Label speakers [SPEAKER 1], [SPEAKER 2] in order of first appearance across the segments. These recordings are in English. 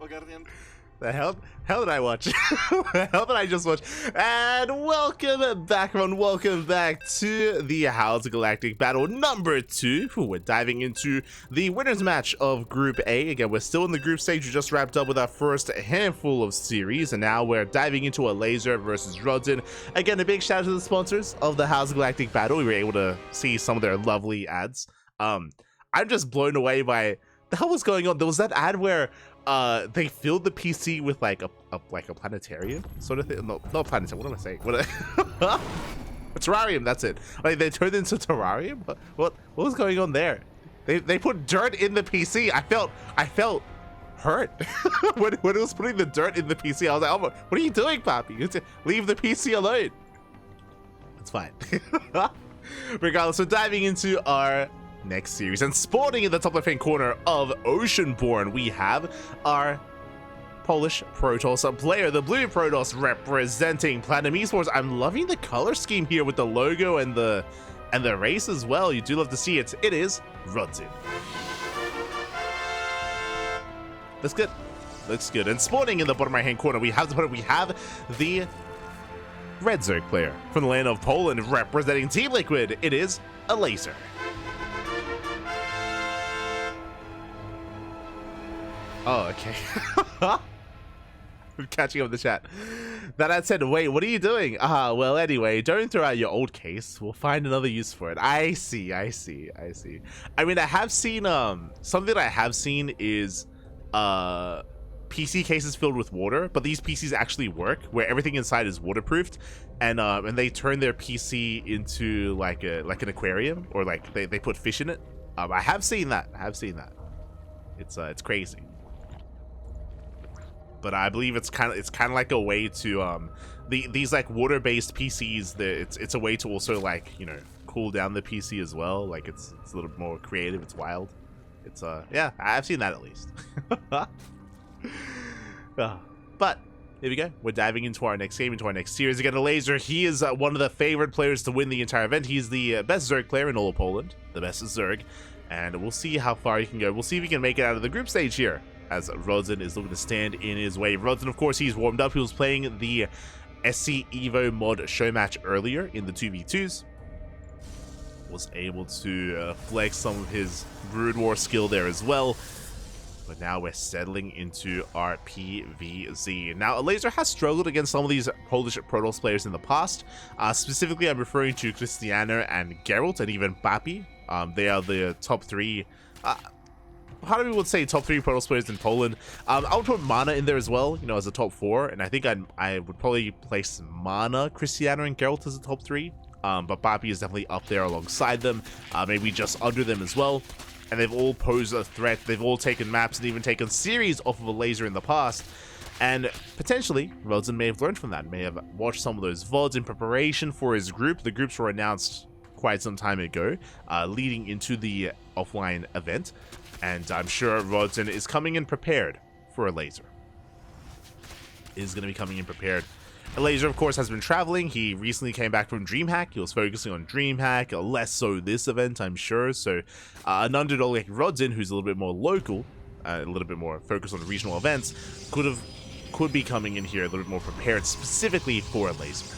[SPEAKER 1] The hell did I watch? The hell did I just watch? And welcome back, everyone. Welcome back to the H.4.0.S Galactic Battle number 2. We're diving into the winners match of Group A. Again, we're still in the group stage. We just wrapped up with our first handful of series, and now we're diving into Elazer versus Rodzyn. Again, a big shout out to the sponsors of the H.4.0.S Galactic Battle. We were able to see some of their lovely ads. I'm just blown away by the hell was going on. There was that ad where they filled the PC with like a planetarium sort of thing. No, not planetarium. What am I saying? A terrarium. That's it. Like they turned it into a terrarium. What was going on there? They put dirt in the PC. I felt hurt when it was putting the dirt in the PC. I was like, oh, what are you doing, Papi? Leave the PC alone. It's fine. Regardless, we're diving into our next series, and spawning in the top left-hand corner of Oceanborn, we have our Polish Protoss player, the blue Protoss, representing Platinum Esports. I'm loving the color scheme here with the logo and the race as well. You do love to see it. It is Rodzyn. Looks good. Looks good. And spawning in the bottom right-hand corner, we have the red Zerg player from the land of Poland, representing Team Liquid. It is Elazer. Oh, okay. I'm catching up with the chat. That said, wait, what are you doing? Well, anyway, don't throw out your old case. We'll find another use for it. I see. I mean, I have seen, something that I have seen is, PC cases filled with water, but these PCs actually work, where everything inside is waterproofed, and they turn their PC into like an aquarium, or like they put fish in it. I have seen that. It's crazy. But I believe it's kind of like a way to these like water-based PCs. It's a way to also, like, you know, cool down the PC as well. Like it's a little bit more creative. It's wild. It's yeah, I've seen that at least. But here we go. We're diving into our next game, into our next series. Again, Elazer. He is one of the favorite players to win the entire event. He's the best Zerg player in all of Poland, the best Zerg, and we'll see how far he can go. We'll see if he can make it out of the group stage here, as Rodzyn is looking to stand in his way. Rodzyn, of course, he's warmed up. He was playing the SC Evo mod show match earlier in the 2v2s. Was able to flex some of his Brood War skill there as well. But now we're settling into our PvZ. Now, Elazer has struggled against some of these Polish Protoss players in the past. Specifically, I'm referring to Cristiano and Geralt, and even Papi. They are the top 3... how do we would say top 3 Protoss players in Poland? I would put Mana in there as well, you know, as a top 4, and I think I would probably place Mana, Cristiano, and Geralt as a top 3. But Papi is definitely up there alongside them, maybe just under them as well. And they've all posed a threat. They've all taken maps and even taken series off of Elazer in the past. And potentially, Rodzyn may have learned from that, may have watched some of those VODs in preparation for his group. The groups were announced quite some time ago, leading into the offline event. And I'm sure Rodzyn is coming in prepared for Elazer. Is going to be coming in prepared. Elazer, of course, has been traveling. He recently came back from DreamHack. He was focusing on DreamHack, less so this event, I'm sure. So an underdog like Rodzyn, who's a little bit more local, a little bit more focused on regional events, could be coming in here a little bit more prepared specifically for Elazer.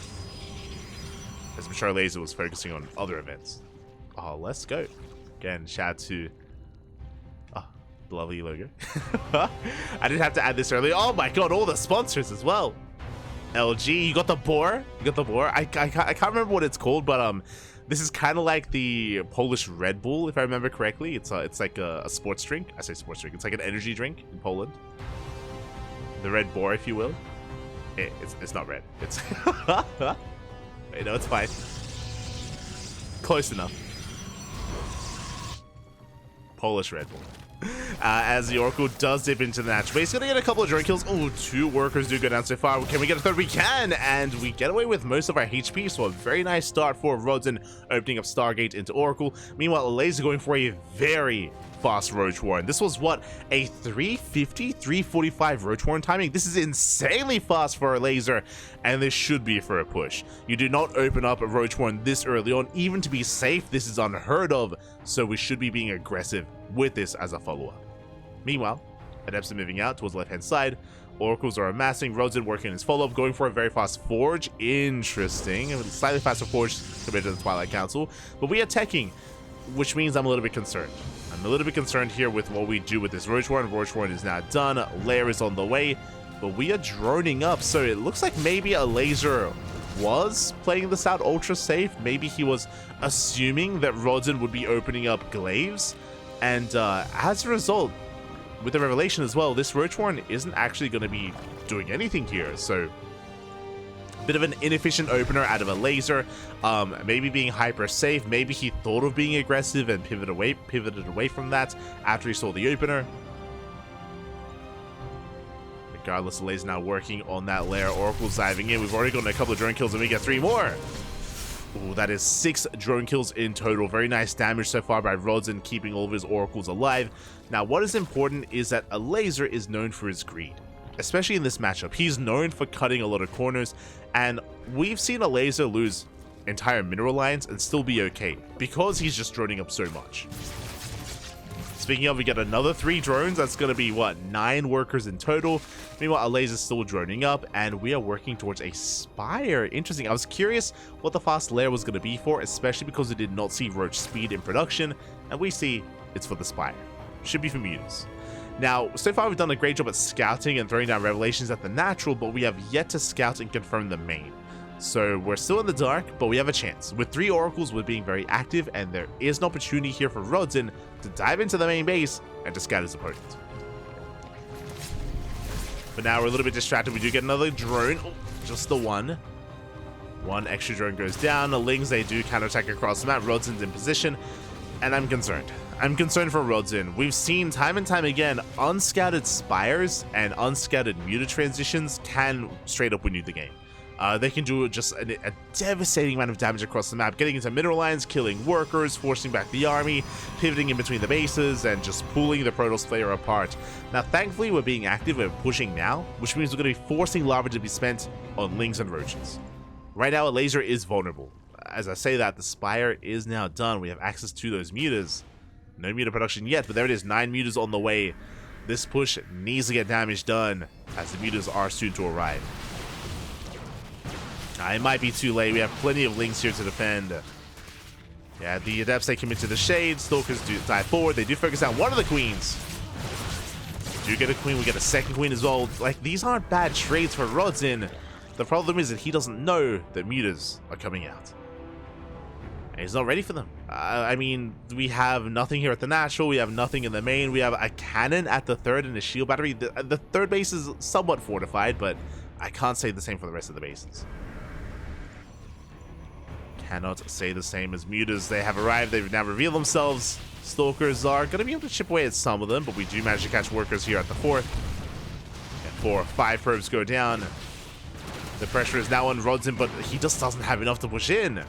[SPEAKER 1] As I'm sure Elazer was focusing on other events. Oh, let's go. Again, shout out to the lovely logo. I didn't have to add this earlier. Oh my god, all the sponsors as well. LG, you got the boar. I can't remember what it's called, but this is kind of like the Polish Red Bull, if I remember correctly. It's like a sports drink. I say sports drink. It's like an energy drink in Poland. The Red Boar, if you will. It's not red. It's you know, it's fine. Close enough. Polish Red Bull. As the Oracle does dip into the match. But he's going to get a couple of drone kills. Oh, 2 workers do go down so far. Can we get a third? We can, and we get away with most of our HP. So a very nice start for Rodzyn, opening up Stargate into Oracle. Meanwhile, Elazer going for a very fast Roach Warren. This was what, a 350, 345 Roach Warren timing? This is insanely fast for Elazer, and this should be for a push. You do not open up a Roach Warren this early on, even to be safe. This is unheard of, so we should be being aggressive with this as a follow-up. Meanwhile, Adepts are moving out towards the left-hand side. Oracles are amassing. Rodzyn working on his follow-up, going for a very fast Forge. Interesting. Slightly faster Forge compared to the Twilight Council. But we are teching, which means I'm a little bit concerned. I'm a little bit concerned here with what we do with this Roach Warren. Roach Warren is now done. Lair is on the way. But we are droning up, so it looks like maybe Elazer was playing this out ultra safe. Maybe he was assuming that Rodzyn would be opening up glaives. And as a result, with the revelation as well, this Roach Warren isn't actually going to be doing anything here. So, a bit of an inefficient opener out of Elazer. Maybe being hyper safe. Maybe he thought of being aggressive and pivoted away from that after he saw the opener. Regardless, Elazer now working on that lair. Oracle's diving in. We've already gotten a couple of drone kills and we get 3 more. Ooh, that is 6 drone kills in total. Very nice damage so far by Rodzyn, keeping all of his oracles alive. Now, what is important is that Elazer is known for his greed, especially in this matchup. He's known for cutting a lot of corners, and we've seen Elazer lose entire mineral lines and still be okay because he's just droning up so much. Speaking of, we get another 3 drones. That's going to be, what, 9 workers in total. Meanwhile, Elazer's still droning up, and we are working towards a Spire. Interesting. I was curious what the fast lair was going to be for, especially because we did not see Roach speed in production, and we see it's for the Spire. Should be for Mutas. Now, so far we've done a great job at scouting and throwing down revelations at the natural, but we have yet to scout and confirm the main. So we're still in the dark, but we have a chance. With 3 oracles, we're being very active, and there is an opportunity here for Rodzyn to dive into the main base and to scout his opponent. But now we're a little bit distracted. We do get another drone. Oh, just the one. One extra drone goes down. The Lings, they do counterattack across the map. Rodzyn's in position, and I'm concerned. I'm concerned for Rodzyn. We've seen time and time again, unscouted Spires and unscouted Muta transitions can straight up win you the game. They can do just a devastating amount of damage across the map, getting into mineral lines, killing workers, forcing back the army, pivoting in between the bases, and just pulling the Protoss player apart. Now, thankfully, we're being active, we're pushing now, which means we're going to be forcing lava to be spent on Lings and Roaches. Right now, Elazer is vulnerable. As I say that, the Spire is now done. We have access to those Mutas. No Muta production yet, but there it is, 9 Mutas on the way. This push needs to get damage done, as the Mutas are soon to arrive. It might be too late. We have plenty of Lings here to defend. Yeah, the Adepts, they commit to the Shade. Stalkers do dive forward. They do focus on one of the Queens. We do get a Queen. We get a second Queen as well. Like, these aren't bad trades for Rodzyn. The problem is that he doesn't know that Mutas are coming out. And he's not ready for them. I mean, we have nothing here at the natural. We have nothing in the main. We have a cannon at the third and a shield battery. The third base is somewhat fortified, but I can't say the same for the rest of the bases. Cannot say the same as Mutas. They have arrived. They've now revealed themselves. Stalkers are going to be able to chip away at some of them, but we do manage to catch workers here at the 4th. And 4 or 5 probes go down. The pressure is now on Rodzyn, but he just doesn't have enough to push in.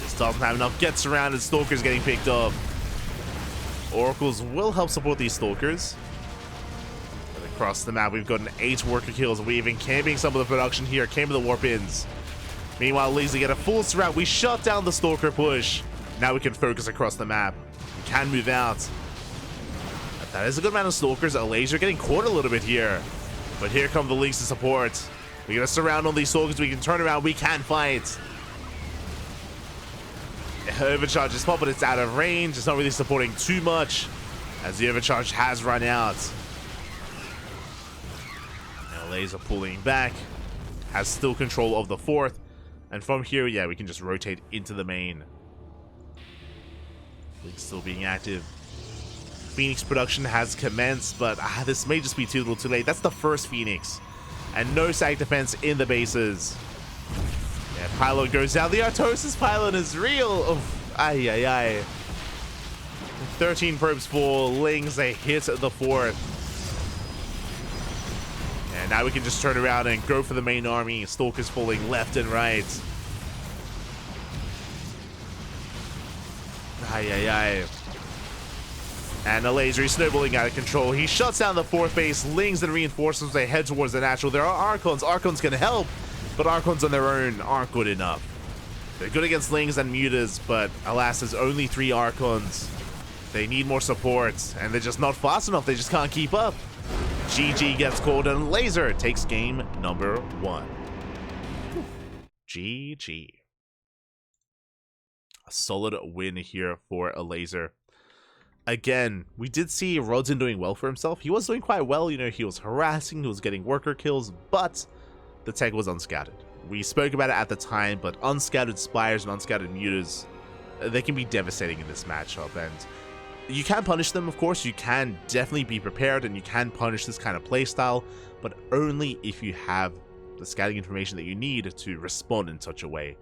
[SPEAKER 1] Just doesn't have enough. Gets around, and Stalkers getting picked up. Oracles will help support these Stalkers. Across the map, we've gotten 8 worker kills. We're even camping some of the production here. Came with the warp-ins. Meanwhile, Elazer get a full surround. We shut down the Stalker push. Now we can focus across the map. We can move out. That is a good amount of Stalkers. Elazer getting caught a little bit here. But here come the Lings to support. We're going to surround all these Stalkers. We can turn around. We can fight. Overcharge is pop, but it's out of range. It's not really supporting too much, as the overcharge has run out. Elazer pulling back, has still control of the 4th, and from here, yeah, we can just rotate into the main. Lings still being active. Phoenix production has commenced, but this may just be too little too late. That's the first Phoenix, and no sack defense in the bases. Yeah, pylon goes down. The Artosis pylon is real. Oh, ay, ay, ay. 13 probes for Lings. They hit the 4th. And now we can just turn around and go for the main army. Stalkers falling left and right. Ay, ay, ay. And Elazer is snowballing out of control. He shuts down the 4th base. Lings and reinforcements, they head towards the natural. There are Archons. Archons can help, but Archons on their own aren't good enough. They're good against Lings and Mutas, but alas, there's only 3 Archons. They need more support, and they're just not fast enough. They just can't keep up. GG gets called, and Elazer takes game number 1. GG. A solid win here for Elazer. Again, we did see Rodzyn doing well for himself. He was doing quite well, you know, he was harassing, he was getting worker kills, but the tech was unscouted. We spoke about it at the time, but unscouted Spires and unscouted Mutas, they can be devastating in this matchup, and you can punish them, of course. You can definitely be prepared, and you can punish this kind of playstyle, but only if you have the scouting information that you need to respond in such a way.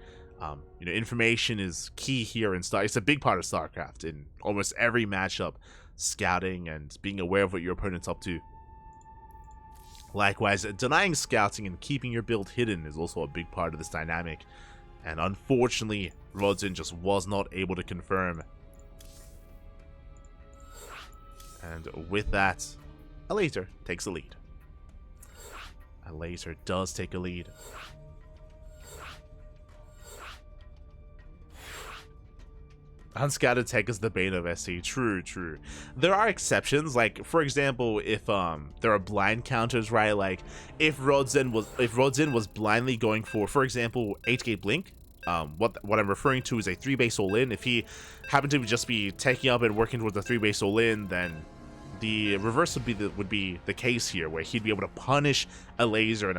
[SPEAKER 1] You know, information is key here in It's a big part of StarCraft. In almost every matchup, scouting and being aware of what your opponent's up to. Likewise, denying scouting and keeping your build hidden is also a big part of this dynamic. And unfortunately, Rodzyn just was not able to confirm. And with that, Elazer takes the lead. Elazer does take a lead. Unscouted tech is the bane of SC. True. There are exceptions, like for example, if there are blind counters, right? Like if Rodzyn was blindly going for example, 8-gate blink. What I'm referring to is a 3-base all-in. If he happened to just be taking up and working towards the 3-base all-in, then the reverse would be the case here, where he'd be able to punish Elazer, and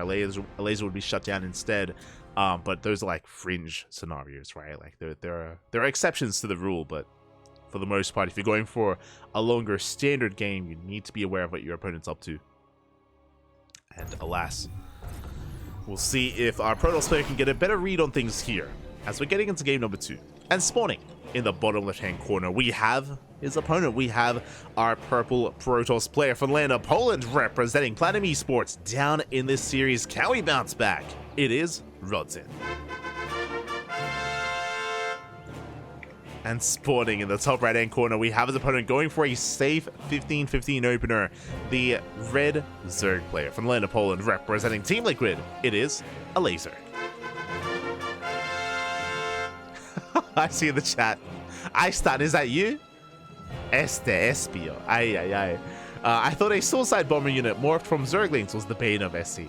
[SPEAKER 1] Elazer would be shut down instead. But those are like fringe scenarios, right? Like there are exceptions to the rule, but for the most part, if you're going for a longer standard game, you need to be aware of what your opponent's up to. And alas, we'll see if our Protoss player can get a better read on things here as we're getting into game number 2. And spawning in the bottom left-hand corner, we have his opponent. We have our purple Protoss player from LAN Poland representing Platinum Esports down in this series. Can we bounce back? It is Rodzyn. And spawning in the top right-hand corner, we have his opponent going for a safe 15-15 opener. The red Zerg player from LAN Poland representing Team Liquid. It is Elazer. I see in the chat. Aistan, is that you? Este Espio. Ay. I thought a suicide bomber unit morphed from Zerglings was the bane of SC.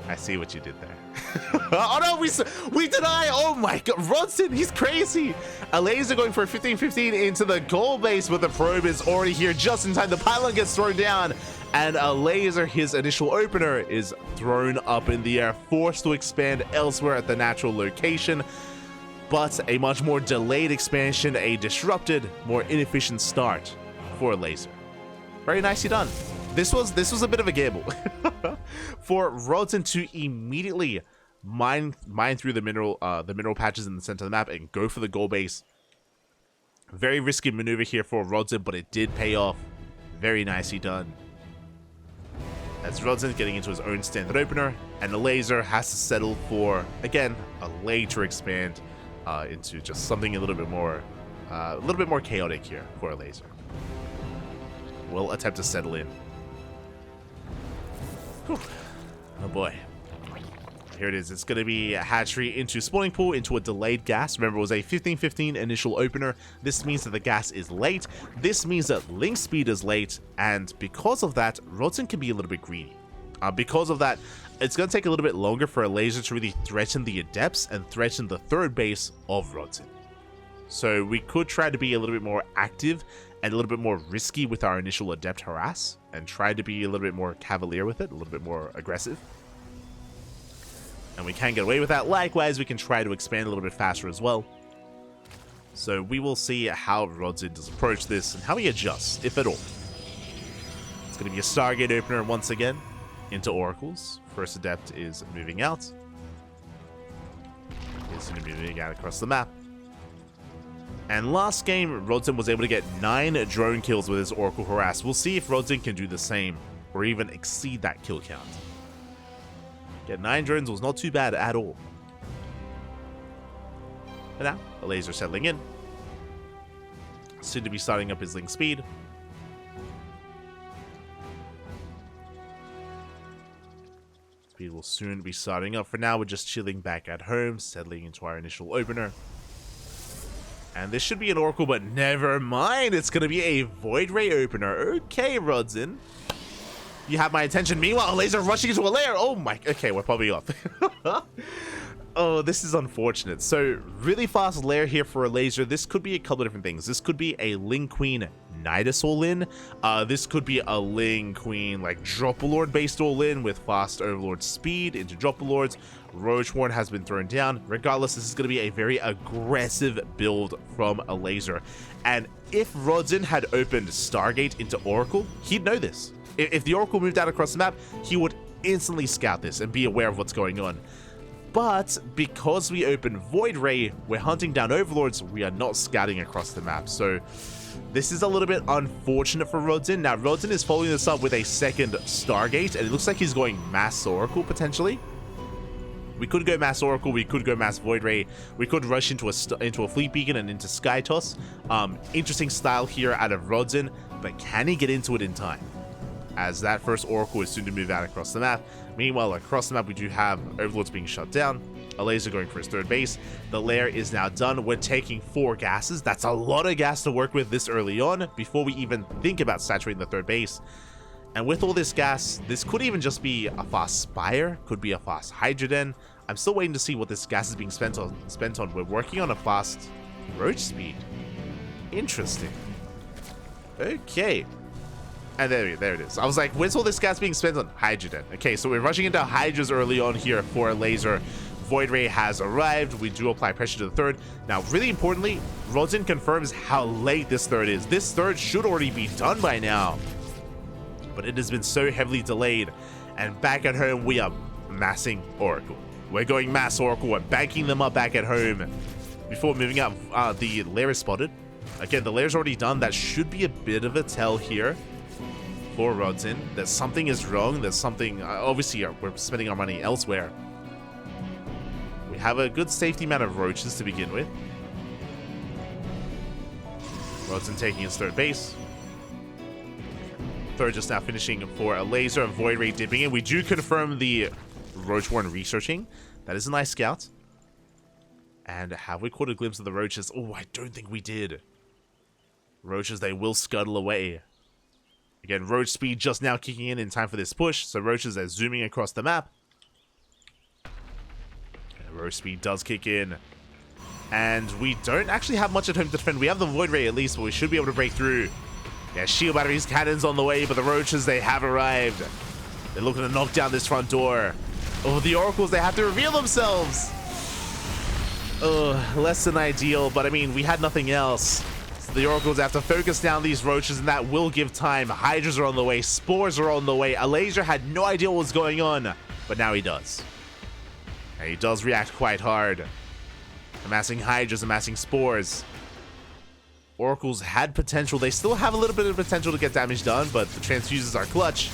[SPEAKER 1] I see what you did there. Oh no, we deny! Oh my god, Rodzyn, he's crazy! Elazer going for a 15-15 into the goal base, but the probe is already here just in time. The pylon gets thrown down, and Elazer, his initial opener, is thrown up in the air, forced to expand elsewhere at the natural location. But a much more delayed expansion, a disrupted, more inefficient start for Elazer. Very nicely done. This was a bit of a gamble for Rodzyn to immediately mine through the mineral patches in the center of the map and go for the goal base. Very risky maneuver here for Rodzyn, but it did pay off. Very nicely done. As Rodzyn's getting into his own standard opener, and Elazer has to settle for, again, a later expand into just something a little bit more chaotic here for Elazer. We'll attempt to settle in. Whew. Oh boy. Here it is. It's going to be a hatchery into spawning pool into a delayed gas. Remember, it was a 15-15 initial opener. This means that the gas is late. This means that link speed is late. And because of that, Rodzyn can be a little bit greedy. Because of that, it's going to take a little bit longer for Elazer to really threaten the Adepts and threaten the third base of Rodzyn. So we could try to be a little bit more active and a little bit more risky with our initial Adept harass, and try to be a little bit more cavalier with it, a little bit more aggressive. And we can get away with that. Likewise, we can try to expand a little bit faster as well. So we will see how Rodzyn does approach this and how he adjusts, if at all. It's going to be a Stargate opener once again into Oracles. First Adept is moving out. He's going to be moving out across the map. And last game, Rodzyn was able to get 9 drone kills with his Oracle harass. We'll see if Rodzyn can do the same, or even exceed that kill count. Get 9 drones was not too bad at all. But now, Elazer settling in. Soon to be starting up his link speed. Speed will soon be starting up. For now, we're just chilling back at home, settling into our initial opener. And this should be an Oracle, but never mind. It's going to be a Void Ray opener. Okay, Rodzyn. You have my attention. Meanwhile, Elazer rushing into a lair. Oh my. Okay, we're probably off. Oh, this is unfortunate. So, really fast lair here for Elazer. This could be a couple of different things. This could be a Ling Queen Nidus all-in. This could be a Ling Queen, like, Dropalord based all-in with fast Overlord speed into Dropalords. Roach Warren has been thrown down. Regardless, this is going to be a very aggressive build from Elazer. And if Rodzyn had opened Stargate into Oracle, he'd know this. If the Oracle moved out across the map, he would instantly scout this and be aware of what's going on. But because we open Void Ray, we're hunting down Overlords, we are not scouting across the map. So this is a little bit unfortunate for Rodzyn. Now, Rodzyn is following this up with a second Stargate, and it looks like he's going Mass Oracle, potentially. We could go Mass Oracle, we could go Mass Void Ray, we could rush into a Fleet Beacon and into Sky Toss. Interesting style here out of Rodzyn, but can he get into it in time? As that first Oracle is soon to move out across the map. Meanwhile, across the map, we do have Overlords being shut down. Elazer going for his third base. The lair is now done. We're taking 4 gases. That's a lot of gas to work with this early on before we even think about saturating the third base. And with all this gas, this could even just be a fast Spire, could be a fast Hydroden. I'm still waiting to see what this gas is being spent on. We're working on a fast Roach speed. Interesting. Okay. And there it is. I was like, where's all this gas being spent on? Hydrogen. Okay, so we're rushing into Hydras early on here for Elazer. Void Ray has arrived. We do apply pressure to the third. Now, really importantly, Rodzyn confirms how late this third is. This third should already be done by now. But it has been so heavily delayed. And back at home, we are massing Oracle. We're going Mass Oracle. We're banking them up back at home. Before moving up, the lair is spotted. Again, the lair's already done. That should be a bit of a tell here for Rodzyn that something is wrong. There's something, obviously we're spending our money elsewhere. We have a good safety amount of roaches to begin with. Rodzyn taking his third base. Third just now finishing for Elazer. Void Ray dipping in. We do confirm the Roach Warren researching. That is a nice scout. And have we caught a glimpse of the roaches? Oh, I don't think we did. Roaches, they will scuttle away. Again, Roach speed just now kicking in time for this push, so Roaches are zooming across the map. And Roach speed does kick in. And we don't actually have much at home to defend. We have the Void Ray at least, but we should be able to break through. Yeah, shield batteries, cannons on the way, but the Roaches, they have arrived. They're looking to knock down this front door. Oh, the Oracles, they have to reveal themselves. Less than ideal, but I mean, we had nothing else. The Oracles have to focus down these Roaches, and that will give time. Hydras are on the way. Spores are on the way. Elazer had no idea what was going on, but now he does. And he does react quite hard. Amassing Hydras, amassing Spores. Oracles had potential. They still have a little bit of potential to get damage done, but the transfuses are clutch.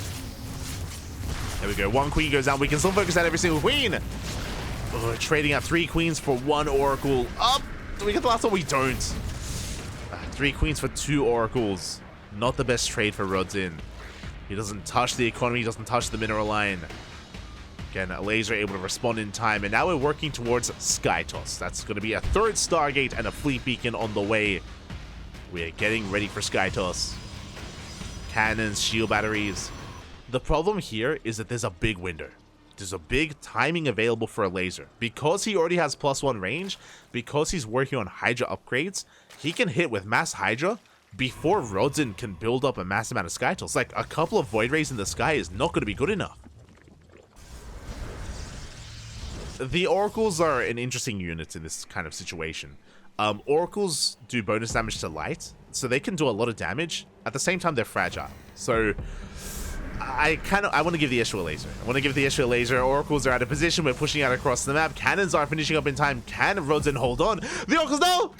[SPEAKER 1] There we go. 1 queen goes down. We can still focus on every single queen. Oh, trading out 3 queens for 1 Oracle. Up! Do we get the last one? We don't. 3 queens for 2 Oracles. Not the best trade for Rodzyn. He doesn't touch the economy, he doesn't touch the mineral line. Again, Elazer able to respond in time, and now we're working towards Sky Toss. That's going to be a 3rd Stargate and a Fleet Beacon on the way. We are getting ready for Sky Toss. Cannons, shield batteries. The problem here is that there's a big window. There's a big timing available for Elazer. Because he already has +1 range, because he's working on Hydra upgrades, he can hit with Mass Hydra before Rodzyn can build up a massive amount of Sky Tools. Like, a couple of Void Rays in the sky is not going to be good enough. The Oracles are an interesting unit in this kind of situation. Oracles do bonus damage to light, so they can do a lot of damage. At the same time, they're fragile. So I want to give the issue to Elazer. I want to give the issue to Elazer. Oracles are out of position. We're pushing out across the map. Cannons are finishing up in time. Can Rodzyn hold on? The Oracles, no!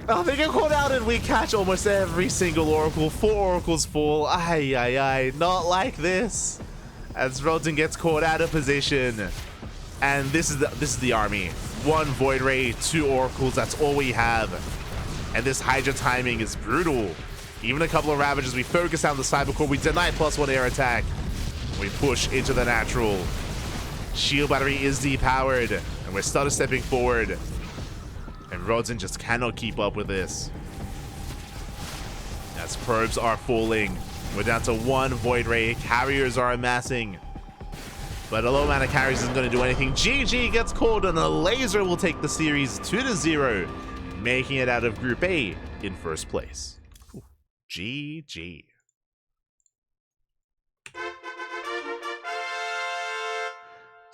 [SPEAKER 1] Oh, they get caught out and we catch almost every single Oracle. 4 Oracles fall. Ay, ay, ay. Not like this. As Rodzyn gets caught out of position. And this is the army. 1 Void Ray, 2 Oracles. That's all we have. And this Hydra timing is brutal. Even a couple of Ravages. We focus on the Cybercore. We deny +1 air attack. We push into the natural. Shield battery is depowered. And we're started stepping forward. And Rodzyn just cannot keep up with this. As probes are falling. We're down to 1 Void Ray. Carriers are amassing. But a low amount of carries isn't going to do anything. GG gets called, and Elazer will take the series 2-0, making it out of Group A in first place. Ooh, GG.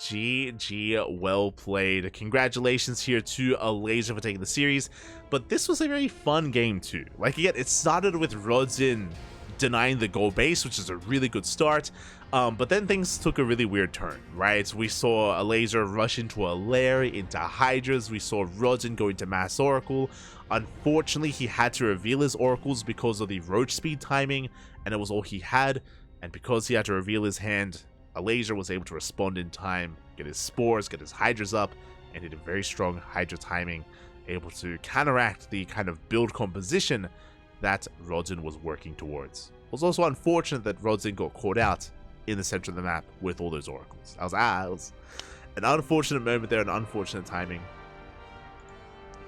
[SPEAKER 1] GG, well played. Congratulations here to Elazer for taking the series. But this was a very fun game too. Like, again, it started with Rodzyn denying the goal base, which is a really good start. But then things took a really weird turn, right? We saw Elazer rush into a lair, into Hydras. We saw Rodzyn go into Mass Oracle. Unfortunately, he had to reveal his Oracles because of the Roach speed timing, and it was all he had. And because he had to reveal his hand, Elazer was able to respond in time, get his spores, get his Hydras up, and hit a very strong Hydra timing, able to counteract the kind of build composition that Rodzyn was working towards. It was also unfortunate that Rodzyn got caught out in the center of the map with all those Oracles. It was an unfortunate moment there, an unfortunate timing.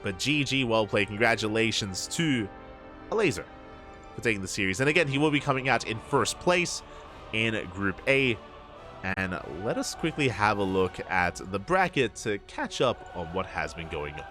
[SPEAKER 1] But GG, well played. Congratulations to Elazer for taking the series. And again, he will be coming out in first place in Group A. And let us quickly have a look at the bracket to catch up on what has been going on.